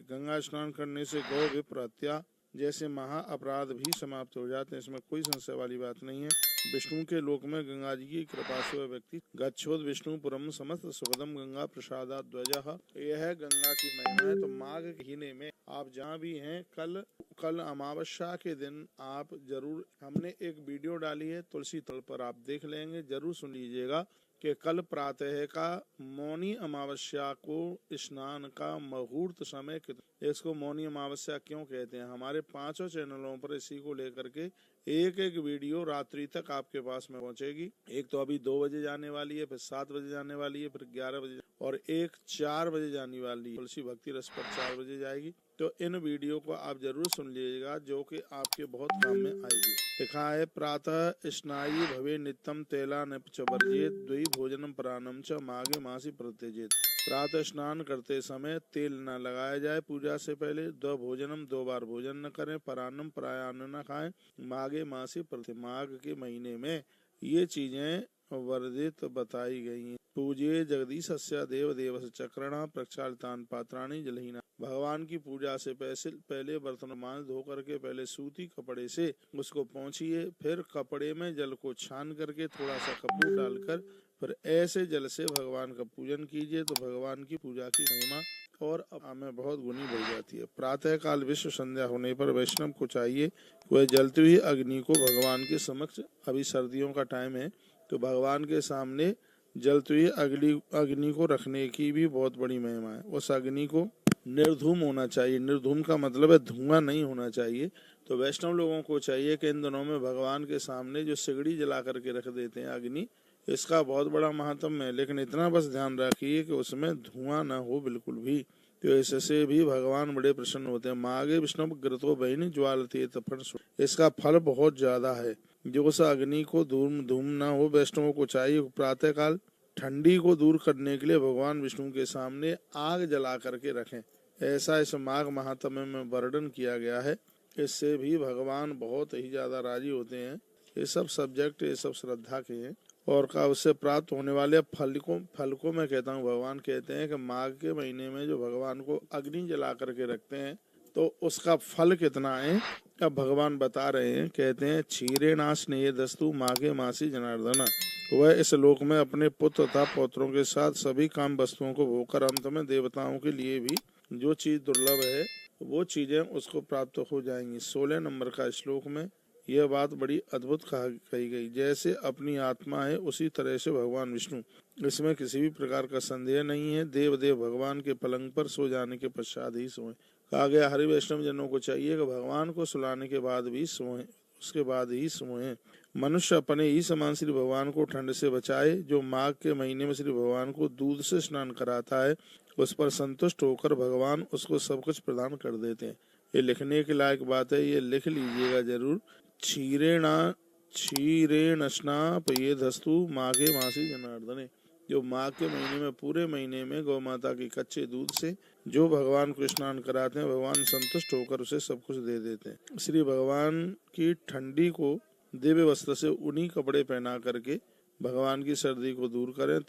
गंगा स्नान करने से गौ विप्र हत्या जैसे महा अपराध भी समाप्त हो जाते हैं, इसमें कोई संशय वाली बात नहीं है। विष्णु के लोक में गंगा जी की कृपा से वह व्यक्ति गच्छोद विष्णुपुरम समस्त सुखदम गंगा प्रसादा ध्वजः। यह है गंगा की महिमा है। तो माघ महीने में आप जहाँ भी हैं, कल अमावस्या के दिन आप जरूर, हमने एक वीडियो डाली है तुलसी तल पर, आप देख लेंगे, जरूर सुन लीजिएगा कि कल प्रातः का मौनी अमावस्या को स्नान का मुहूर्त समय, इसको मौनी अमावस्या क्यों कहते हैं, हमारे 5 चैनलों पर इसी को लेकर के एक एक वीडियो रात्रि तक आपके पास में पहुंचेगी। एक तो अभी 2 बजे जाने वाली है, फिर 7 बजे जाने वाली है, फिर 11 बजे और एक 4 बजे जाने वाली है। तुलसी भक्ति रस पर 4 बजे जाएगी। तो इन वीडियो को आप जरूर सुन लीजिएगा, जो कि आपके बहुत काम में आएगी। लिखा है प्रातः स्नायु भवे नित्यम तेला न च वर्जेत द्वि भोजनम प्राणम च माघे मासी प्रत्यजेत। प्रातः स्नान करते समय तेल न लगाया जाए, पूजा से पहले 2 भोजनम 2 बार भोजन न करें, परान्नम प्रायान्न न खाएं, माघे मासी प्रति, माघ के महीने में ये चीजें वर्जित बताई गई हैं। पूजे जगदीशस्य देव देवस्य चक्रणा प्रक्षालितान पात्राणि जलहीना। भगवान की पूजा से पहले बर्तन मांज धो करके पहले सूती कपड़े से उसको पोंछिए, फिर कपड़े में जल को छान करके थोड़ा सा कपूर डालकर फिर ऐसे जल से भगवान का पूजन कीजिए, तो भगवान की पूजा की महिमा और हमें बहुत गुनी बढ़ जाती है। प्रातः काल विश्व संध्या होने पर वैष्णव को चाहिए वह जलती हुई अग्नि को भगवान के समक्ष, अभी सर्दियों का टाइम है तो भगवान के सामने जलती हुई अग्नि को रखने की भी बहुत बड़ी महिमा है। उस अग्नि को निर्धूम होना चाहिए। निर्धूम का मतलब है धुआं नहीं होना चाहिए। तो वैष्णव लोगों को चाहिए कि इन दिनों में भगवान के सामने जो सिगड़ी जला करके रख देते हैं अग्नि, इसका बहुत बड़ा महात्म्य है, लेकिन इतना बस ध्यान रखिए कि उसमें धुआं न हो बिल्कुल भी। तो इससे भी भगवान बड़े प्रसन्न होते हैं। माघे विष्णु ग्रतो बहिनी ज्वालते तपन, इसका फल बहुत ज्यादा है। जो उस अग्नि को धूम न हो, वैष्णवों को चाहिए प्रातः काल ठंडी को दूर करने के लिए भगवान विष्णु के सामने आग जला करके रखें। ऐसा इस माघ महात्म्य में वर्णन किया गया है। इससे भी भगवान बहुत ही ज्यादा राजी होते हैं। ये सब सब्जेक्ट, ये सब श्रद्धा के हैं। और का उससे प्राप्त होने वाले फल को मैं कहता हूँ, भगवान कहते हैं कि माघ के महीने में जो भगवान को अग्नि जला करके रखते हैं तो उसका फल कितना है, अब भगवान बता रहे हैं। कहते हैं क्षीरे नाश ने दस्तु माघे मासी जनार्दन। वह इस लोक में अपने पुत्र तथा पौत्रों के साथ सभी काम वस्तुओं को भोगकर अंत में देवताओं के लिए भी जो चीज दुर्लभ है वो चीजें उसको प्राप्त हो जाएंगी। 16 नंबर का श्लोक में यह बात बड़ी अद्भुत कही गई। जैसे अपनी आत्मा है उसी तरह से भगवान विष्णु, इसमें किसी भी प्रकार का संदेह नहीं है। देव भगवान के पलंग पर सो जाने के पश्चात ही सोए। कहा गया हरि वैष्णव जनों को चाहिए कि भगवान को सुलाने के बाद भी सोए, उसके बाद ही सोए। मनुष्य अपने ही समान श्री भगवान को ठंड से बचाए। जो माघ के महीने में श्री भगवान को दूध से स्नान कराता है उस पर संतुष्ट होकर भगवान उसको सब कुछ प्रदान कर देते हैं। ये लिखने के लायक बात है, ये लिख लीजिएगा जरूर। क्षीरेण स्नाप ये धस्तु माघे मासी जनार्दने। जो माघ के महीने में पूरे महीने में गौ माता के कच्चे दूध से जो भगवान को स्नान कराते हैं, भगवान संतुष्ट होकर उसे सब कुछ दे देते हैं। श्री भगवान की ठंडी को दिव्य वस्त्र से ऊनी कपड़े पहना करके भगवान की सर्दी को दूर करें।